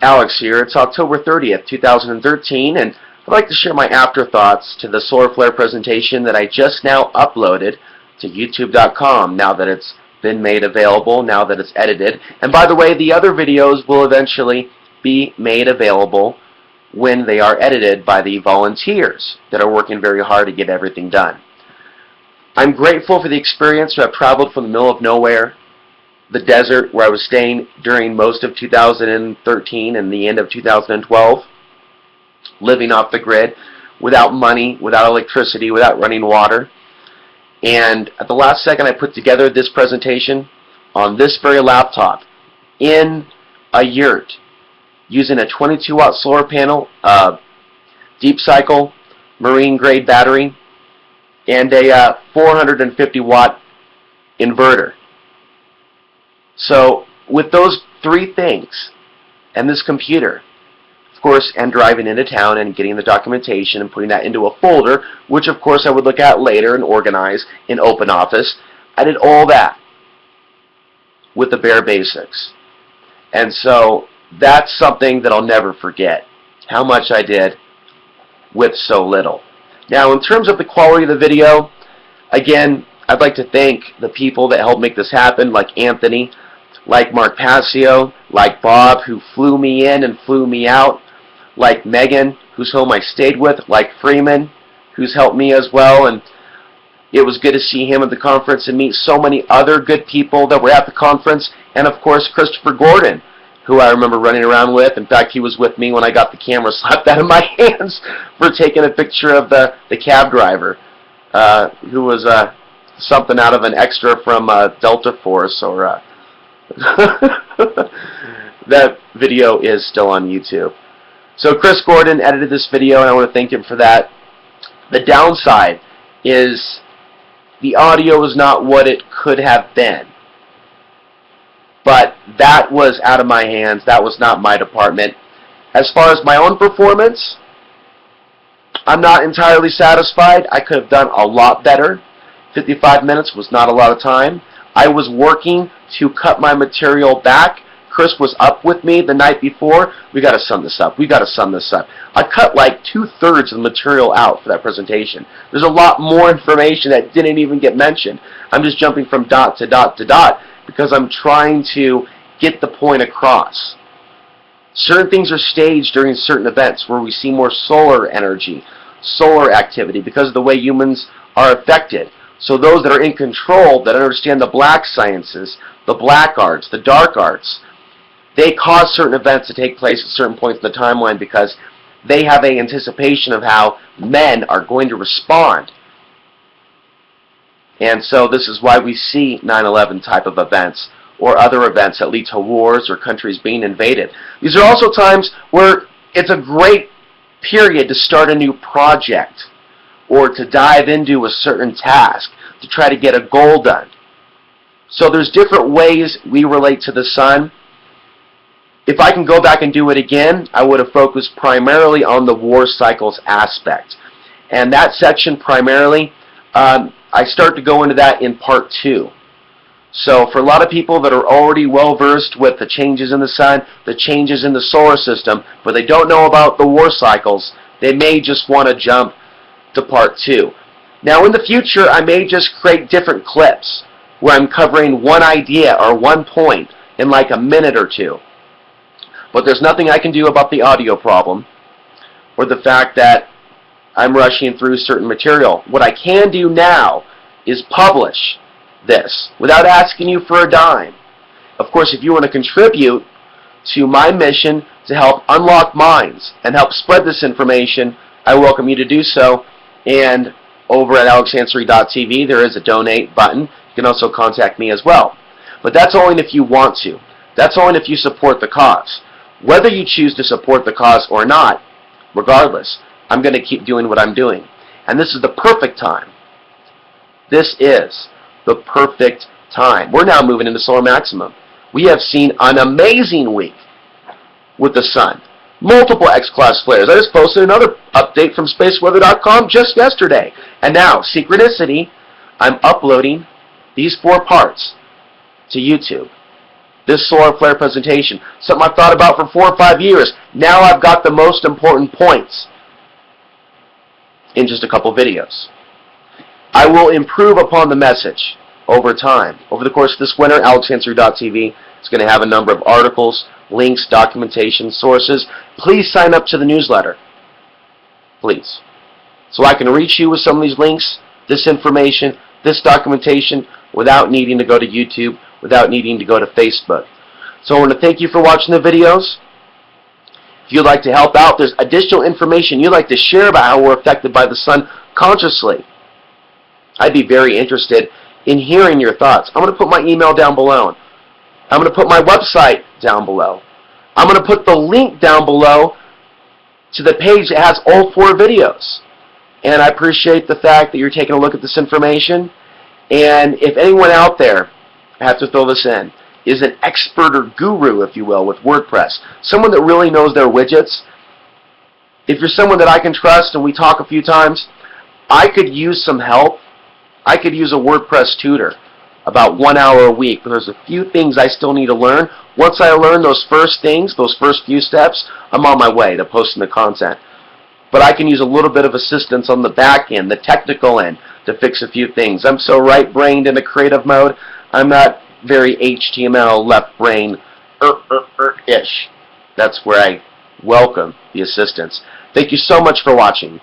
Alex here. It's October 30th, 2013, and I'd like to share my afterthoughts to the solar flare presentation that I just now uploaded to YouTube.com now that it's been made available, now that it's edited. And by the way, the other videos will eventually be made available when they are edited by the volunteers that are working very hard to get everything done. I'm grateful for the experience to have traveled from the middle of nowhere, the desert where I was staying during most of 2013 and the end of 2012, living off the grid, without money, without electricity, without running water. And at the last second I put together this presentation on this very laptop in a yurt using a 22-watt solar panel, deep cycle, marine grade battery, and a 450-watt inverter. So with those three things and this computer, of course, and driving into town and getting the documentation and putting that into a folder, which of course I would look at later and organize in OpenOffice, I did all that with the bare basics. And so that's something that I'll never forget, how much I did with so little. Now, in terms of the quality of the video, again, I'd like to thank the people that helped make this happen, like Anthony, like Mark Passio, like Bob, who flew me in and flew me out, like Megan, whose home I stayed with, like Freeman, who's helped me as well. And it was good to see him at the conference and meet so many other good people that were at the conference. And of course, Christopher Gordon, who I remember running around with. In fact, he was with me when I got the camera slapped out of my hands for taking a picture of the cab driver, who was something out of an extra from Delta Force, or that video is still on YouTube. So Chris Gordon edited this video, and I want to thank him for that. The downside is the audio is not what it could have been. But that was out of my hands. That was not my department. As far as my own performance, I'm not entirely satisfied. I could have done a lot better. 55 minutes was not a lot of time. I was working to cut my material back. Chris was up with me the night before. We got to sum this up. We got to sum this up. I cut like 2/3 of the material out for that presentation. There's a lot more information that didn't even get mentioned. I'm just jumping from dot to dot to dot because I'm trying to get the point across. Certain things are staged during certain events where we see more solar energy, solar activity, because of the way humans are affected. So those that are in control, that understand the black sciences, the black arts, the dark arts, they cause certain events to take place at certain points in the timeline because they have an anticipation of how men are going to respond. And so this is why we see 9/11 type of events or other events that lead to wars or countries being invaded. These are also times where it's a great period to start a new project or to dive into a certain task to try to get a goal done. So there's different ways we relate to the sun. If I can go back and do it again, I would have focused primarily on the war cycles aspect. And that section primarily, I start to go into that in part 2. So for a lot of people that are already well versed with the changes in the sun, the changes in the solar system, but they don't know about the war cycles, they may just want to jump to part 2. Now in the future, I may just create different clips where I'm covering one idea or one point in like a minute or two. But there's nothing I can do about the audio problem or the fact that I'm rushing through certain material. What I can do now is publish this without asking you for a dime. Of course, if you want to contribute to my mission to help unlock minds and help spread this information, I welcome you to do so. And over at alexansary.tv, there is a donate button. You can also contact me as well. But that's only if you want to. That's only if you support the cause. Whether you choose to support the cause or not, regardless, I'm going to keep doing what I'm doing. And this is the perfect time. This is the perfect time. We're now moving into solar maximum. We have seen an amazing week with the sun. Multiple X-class flares. I just posted another update from spaceweather.com just yesterday. And now, synchronicity, I'm uploading these 4 parts to YouTube. this solar flare presentation. Something I've thought about for 4 or 5 years. Now I've got the most important points in just a couple videos. I will improve upon the message over time. Over the course of this winter, AlexAnswer.tv is going to have a number of articles, links, documentation, sources. Please sign up to the newsletter. Please. So I can reach you with some of these links, this information, this documentation, without needing to go to YouTube, without needing to go to Facebook. So I want to thank you for watching the videos. If you'd like to help out, there's additional information you'd like to share about how we're affected by the sun consciously, I'd be very interested in hearing your thoughts. I'm going to put my email down below. I'm going to put my website down below. I'm going to put the link down below to the page that has all 4 videos. And I appreciate the fact that you're taking a look at this information. And if anyone out there, I have to throw this in, is an expert or guru, if you will, with WordPress, someone that really knows their widgets, if you're someone that I can trust and we talk a few times, I could use some help. I could use a WordPress tutor about 1 hour a week, but there's a few things I still need to learn. Once I learn those first things, those first few steps, I'm on my way to posting the content. But I can use a little bit of assistance on the back end, the technical end, to fix a few things. I'm right-brained in the creative mode. I'm not very HTML left-brain ish. That's where I welcome the assistance. Thank you so much for watching.